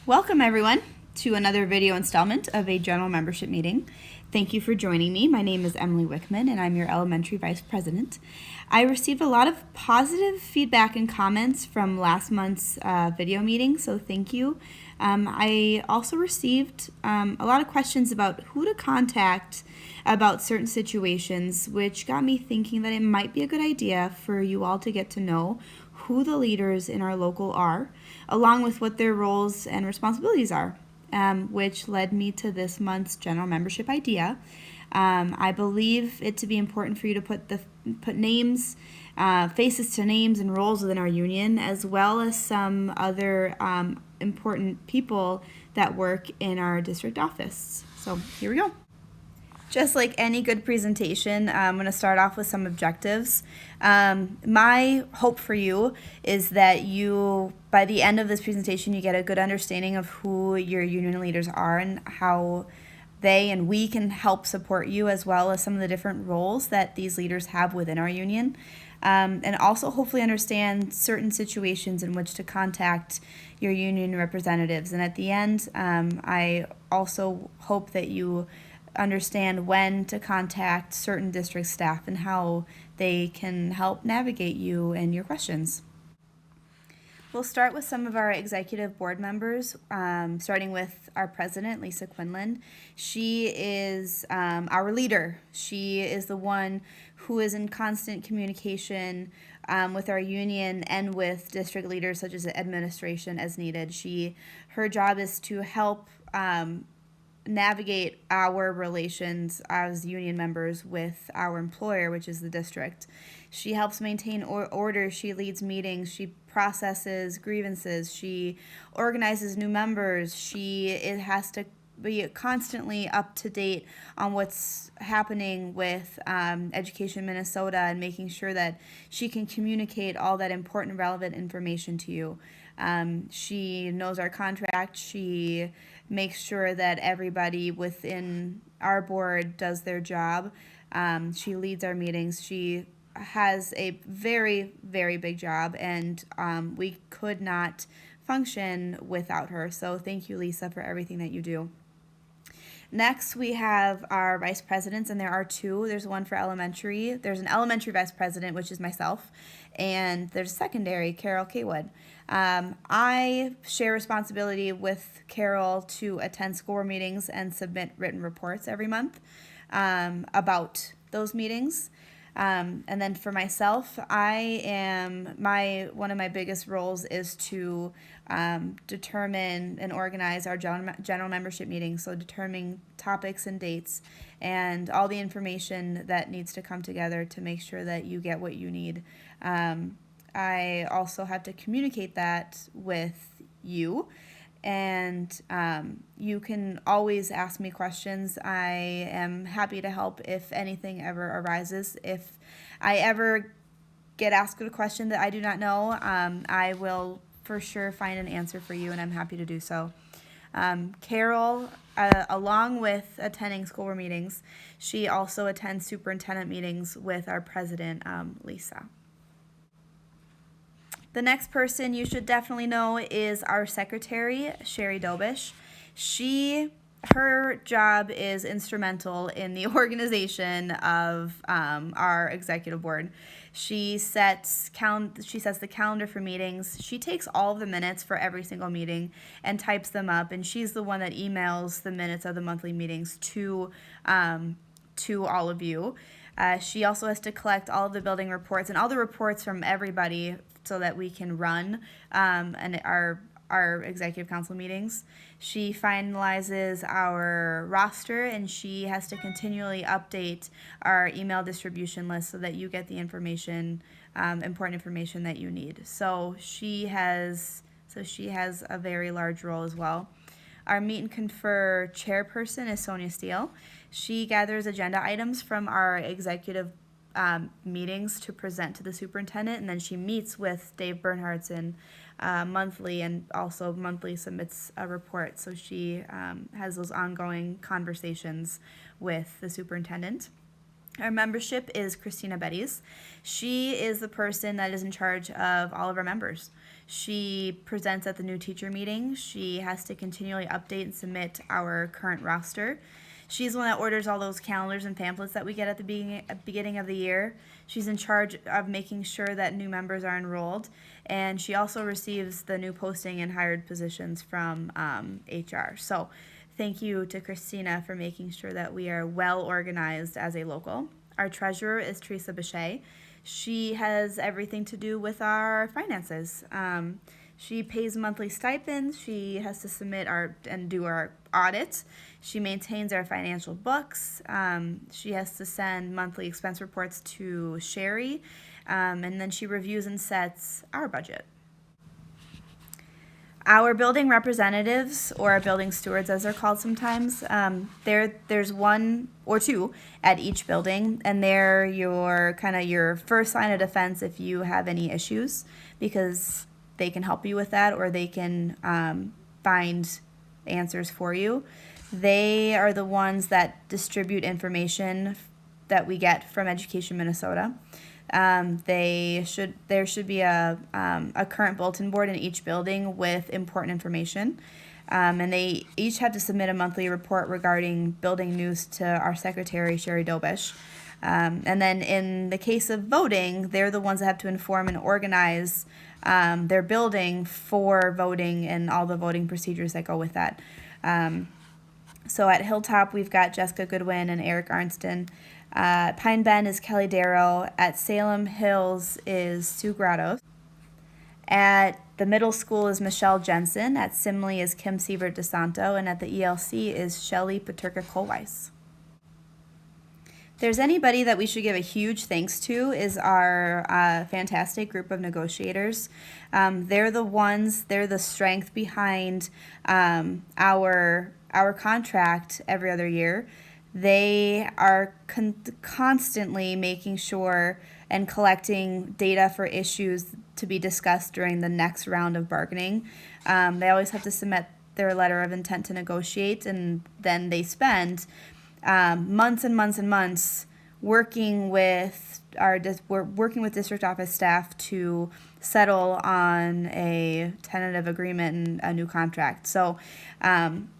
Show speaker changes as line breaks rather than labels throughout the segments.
Welcome everyone to another video installment of a general membership meeting. Thank you for joining me. My name is Emily Wickman and I'm your elementary vice president. I received a lot of positive feedback and comments from last month's video meeting, so thank you. I also received a lot of questions about who to contact about certain situations, which got me thinking that it might be a good idea for you all to get to know who the leaders in our local are, along with what their roles and responsibilities are, which led me to this month's general membership idea. I believe it to be important for you to put names, faces to names and roles within our union, as well as some other important people that work in our district office. So here we go. Just like any good presentation, I'm going to start off with some objectives. My hope for you is that by the end of this presentation, you get a good understanding of who your union leaders are and how they and we can help support you, as well as some of the different roles that these leaders have within our union. And also hopefully understand certain situations in which to contact your union representatives. And at the end, I also hope that you understand when to contact certain district staff and how they can help navigate you and your questions. We'll start with some of our executive board members, starting with our president, Lisa Quinlan. She is our leader. She is the one who is in constant communication with our union and with district leaders such as administration as needed. Her job is to help navigate our relations as union members with our employer, which is the district. She helps maintain order. She leads meetings. She processes grievances. She organizes new members. It has to be constantly up to date on what's happening with Education Minnesota and making sure that she can communicate all that important, relevant information to you. She knows our contract. She makes sure that everybody within our board does their job. She leads our meetings. She has a very, very big job, and we could not function without her. So thank you, Lisa, for everything that you do. Next, we have our vice presidents, and there are two. There's one for elementary. There's an elementary vice president, which is myself, and there's a secondary, Carol Kaywood. I share responsibility with Carol to attend school board meetings and submit written reports every month about those meetings. And then for myself, one of my biggest roles is to determine and organize our general membership meetings. So determining topics and dates and all the information that needs to come together to make sure that you get what you need. I also have to communicate that with you. And you can always ask me questions. I am happy to help if anything ever arises. If I ever get asked a question that I do not know, I will for sure find an answer for you, and I'm happy to do so. Carol, along with attending school board meetings, she also attends superintendent meetings with our president, Lisa. The next person you should definitely know is our secretary, Sherry Dobish. Her job is instrumental in the organization of our executive board. She sets the calendar for meetings. She takes all of the minutes for every single meeting and types them up, and she's the one that emails the minutes of the monthly meetings to all of you. She also has to collect all of the building reports and all the reports from everybody so that we can run and our executive council meetings. She finalizes our roster, and she has to continually update our email distribution list so that you get the information, important information that you need. So she has a very large role as well. Our meet and confer chairperson is Sonia Steele. She gathers agenda items from our executive meetings to present to the superintendent, and then she meets with Dave Bernhardson monthly, and also monthly submits a report. So she has those ongoing conversations with the superintendent. Our membership is Christina Betties. She is the person that is in charge of all of our members. She presents at the new teacher meeting. She has to continually update and submit our current roster. She's the one that orders all those calendars and pamphlets that we get at the beginning of the year. She's in charge of making sure that new members are enrolled, and she also receives the new posting and hired positions from HR. So thank you to Christina for making sure that we are well organized as a local. Our treasurer is Teresa Bechet. She has everything to do with our finances. She pays monthly stipends. She has to submit and do our audit. She maintains our financial books. She has to send monthly expense reports to Sherry, and then she reviews and sets our budget. Our building representatives, or our building stewards as they're called sometimes, there's one or two at each building, and they're your first line of defense if you have any issues, because they can help you with that, or they can find answers for you. They are the ones that distribute information that we get from Education Minnesota. There should be a current bulletin board in each building with important information. And they each have to submit a monthly report regarding building news to our secretary, Sherry Dobish. And then in the case of voting, they're the ones that have to inform and organize their building for voting and all the voting procedures that go with that. So at Hilltop, we've got Jessica Goodwin and Eric Arnston. Pine Bend is Kelly Darrow. At Salem Hills is Sue Grottos. At the middle school is Michelle Jensen. At Simley is Kim Sievert DeSanto. And at the ELC is Shelly Paterka Colweiss. If there's anybody that we should give a huge thanks to is our fantastic group of negotiators. They're the strength behind our contract every other year. They are constantly making sure and collecting data for issues to be discussed during the next round of bargaining. They always have to submit their letter of intent to negotiate, and then they spend months and months and months working with district office staff to settle on a tentative agreement and a new contract. So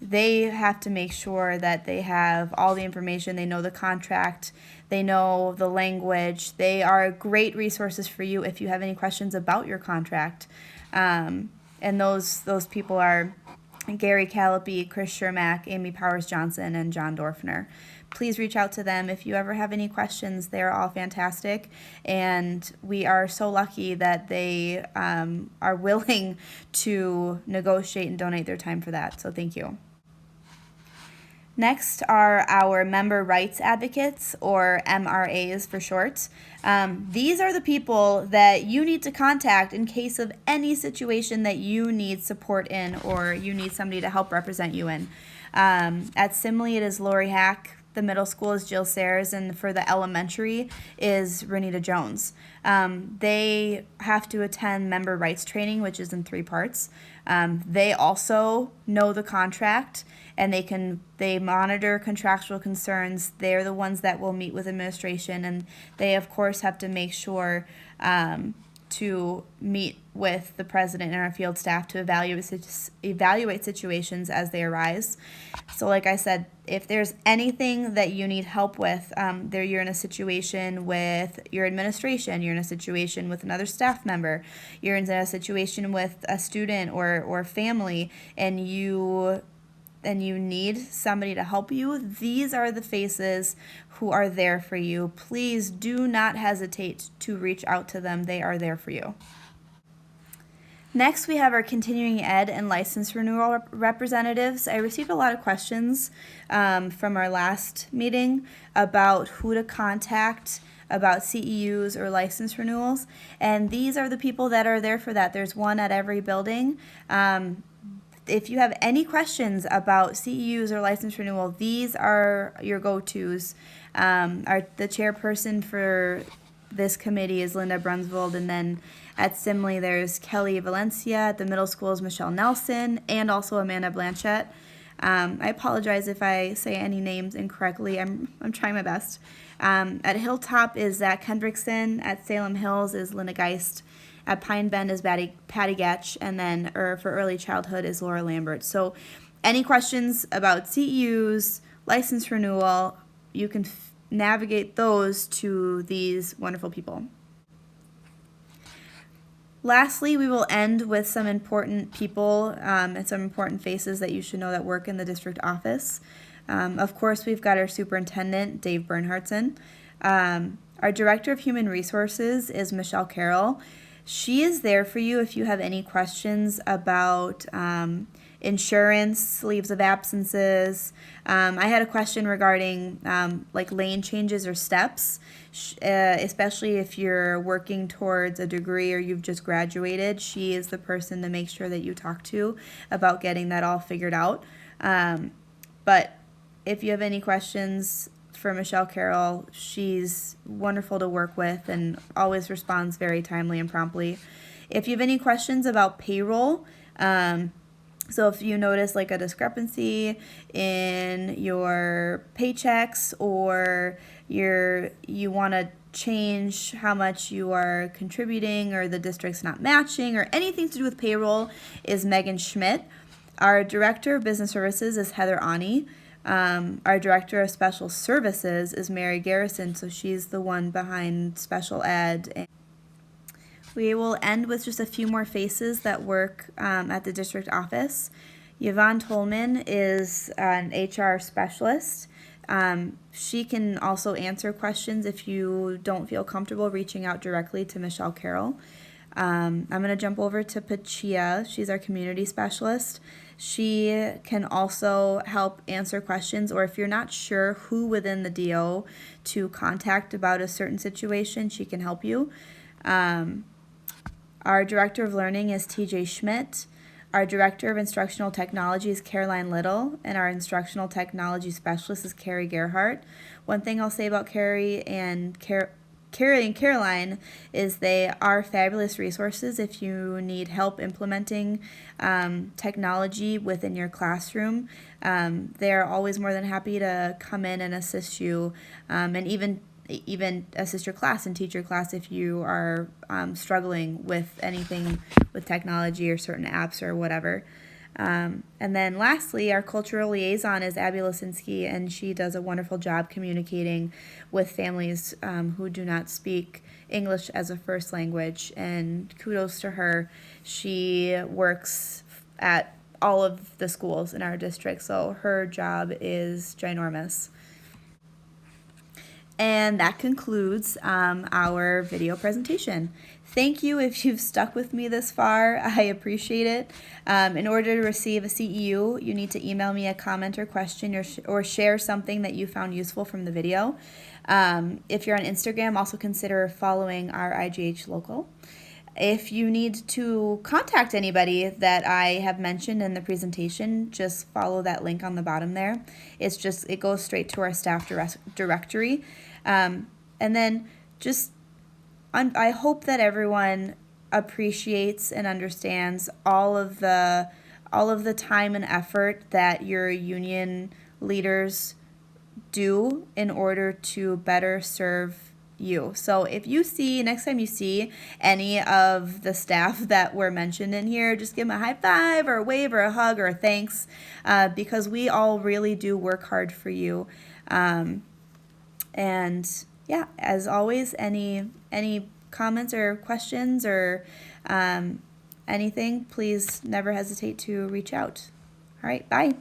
they have to make sure that they have all the information. They know the contract. They know the language. They are great resources for you if you have any questions about your contract. And those people are Gary Callipy, Chris Shermack, Amy Powers Johnson, and John Dorfner. Please reach out to them if you ever have any questions. They're all fantastic, and we are so lucky that they are willing to negotiate and donate their time for that. So thank you. Next are our member rights advocates, or MRAs for short. These are the people that you need to contact in case of any situation that you need support in, or you need somebody to help represent you in. At Simley, it is Lori Hack. The middle school is Jill Sayers, and for the elementary is Renita Jones. They have to attend member rights training, which is in 3 parts. They also know the contract, and they monitor contractual concerns. They're the ones that will meet with administration, and they of course have to make sure to meet with the president and our field staff to evaluate situations as they arise. So like I said, if there's anything that you need help with, you're in a situation with your administration, you're in a situation with another staff member, you're in a situation with a student or family, and you need somebody to help you, these are the faces who are there for you. Please do not hesitate to reach out to them. They are there for you. Next, we have our continuing ed and license renewal representatives. I received a lot of questions from our last meeting about who to contact about CEUs or license renewals, and these are the people that are there for that. There's one at every building. If you have any questions about CEUs or license renewal, these are your go-tos. The chairperson for this committee is Linda Brunsvold, and then at Simley there's Kelly Valencia. At the middle school is Michelle Nelson, and also Amanda Blanchett. I apologize if I say any names incorrectly. I'm trying my best. At Hilltop is Zach Hendrickson. At Salem Hills is Linda Geist. At Pine Bend is Patty Gatch, and then for early childhood is Laura Lambert. So any questions about CEUs, license renewal, you can navigate those to these wonderful people. Lastly, we will end with some important people and some important faces that you should know that work in the district office. Of course, we've got our superintendent, Dave Bernhardsen. Our director of human resources is Michelle Carroll. She is there for you if you have any questions about insurance, leaves of absences. I had a question regarding like lane changes or steps, especially if you're working towards a degree or you've just graduated. She is the person to make sure that you talk to about getting that all figured out. But if you have any questions for Michelle Carroll, she's wonderful to work with and always responds very timely and promptly. If you have any questions about payroll, so if you notice like a discrepancy in your paychecks, or you want to change how much you are contributing, or the district's not matching, or anything to do with payroll, is Megan Schmidt. Our Director of Business Services is Heather Ani. Our Director of Special Services is Mary Garrison, so she's the one behind special ed. We will end with just a few more faces that work at the district office. Yvonne Tolman is an HR specialist. She can also answer questions if you don't feel comfortable reaching out directly to Michelle Carroll. I'm going to jump over to Pachia. She's our community specialist. She can also help answer questions, or if you're not sure who within the DO to contact about a certain situation, she can help you. Our Director of Learning is TJ Schmidt. Our Director of Instructional Technology is Caroline Little, and our Instructional Technology Specialist is Carrie Gerhart. One thing I'll say about Carrie and Caroline is they are fabulous resources if you need help implementing technology within your classroom. They're always more than happy to come in and assist you, and even assist your class and teach your class if you are struggling with anything with technology or certain apps or whatever. And then lastly, our cultural liaison is Abby Lisinski, and she does a wonderful job communicating with families who do not speak English as a first language, and kudos to her. She works at all of the schools in our district, so her job is ginormous. And that concludes our video presentation. Thank you if you've stuck with me this far. I appreciate it. In order to receive a CEU, you need to email me a comment or question, or share something that you found useful from the video. If you're on Instagram, also consider following our IGH local. If you need to contact anybody that I have mentioned in the presentation, just follow that link on the bottom there. It goes straight to our staff directory. And then I hope that everyone appreciates and understands all of the time and effort that your union leaders do in order to better serve you. So if you see, next time you see any of the staff that were mentioned in here, just give them a high five or a wave or a hug or a thanks, because we all really do work hard for you. And yeah, as always, any comments or questions or anything, please never hesitate to reach out. All right, bye.